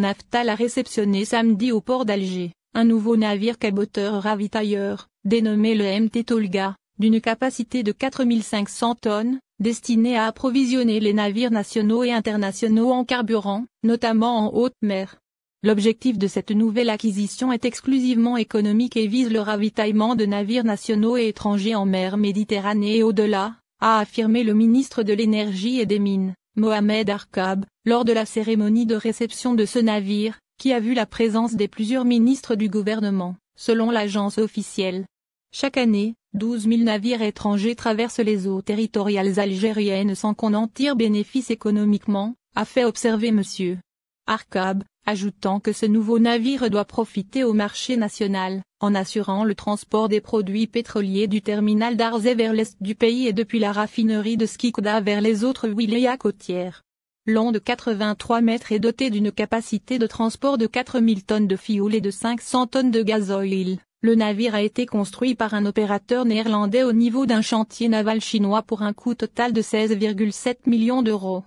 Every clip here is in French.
Naftal a réceptionné samedi au port d'Alger, un nouveau navire caboteur ravitailleur, dénommé le MT Tolga, d'une capacité de 4500 tonnes, destiné à approvisionner les navires nationaux et internationaux en carburant, notamment en haute mer. L'objectif de cette nouvelle acquisition est exclusivement économique et vise le ravitaillement de navires nationaux et étrangers en mer Méditerranée et au-delà, a affirmé le ministre de l'Énergie et des Mines, Mohamed Arkab, lors de la cérémonie de réception de ce navire, qui a vu la présence des plusieurs ministres du gouvernement, selon l'agence officielle. Chaque année, 12 000 navires étrangers traversent les eaux territoriales algériennes sans qu'on en tire bénéfice économiquement, a fait observer M. Arkab, ajoutant que ce nouveau navire doit profiter au marché national, en assurant le transport des produits pétroliers du terminal d'Arzé vers l'est du pays et depuis la raffinerie de Skikda vers les autres wilayas côtières. Long de 83 mètres et doté d'une capacité de transport de 4000 tonnes de fioul et de 500 tonnes de gasoil, le navire a été construit par un opérateur néerlandais au niveau d'un chantier naval chinois pour un coût total de 16,7 millions d'euros.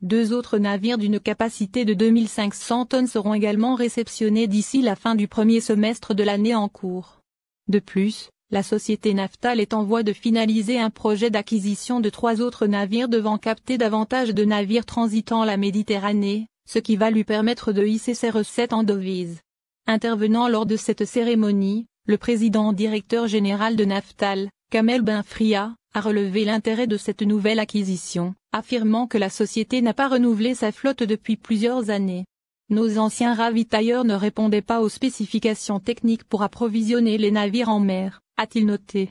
2 autres navires d'une capacité de 2500 tonnes seront également réceptionnés d'ici la fin du premier semestre de l'année en cours. De plus, la société Naftal est en voie de finaliser un projet d'acquisition de 3 autres navires devant capter davantage de navires transitant la Méditerranée, ce qui va lui permettre de hisser ses recettes en devises. Intervenant lors de cette cérémonie, le président directeur général de Naftal, Kamel Benfria, a relevé l'intérêt de cette nouvelle acquisition, affirmant que la société n'a pas renouvelé sa flotte depuis plusieurs années. Nos anciens ravitailleurs ne répondaient pas aux spécifications techniques pour approvisionner les navires en mer, a-t-il noté.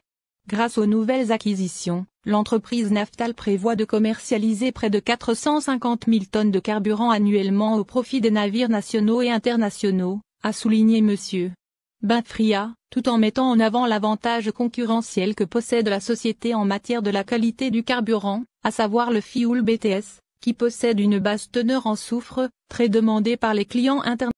Grâce aux nouvelles acquisitions, l'entreprise Naftal prévoit de commercialiser près de 450 000 tonnes de carburant annuellement au profit des navires nationaux et internationaux, a souligné M. Benfria, tout en mettant en avant l'avantage concurrentiel que possède la société en matière de la qualité du carburant, à savoir le fioul BTS, qui possède une basse teneur en soufre, très demandée par les clients internationaux.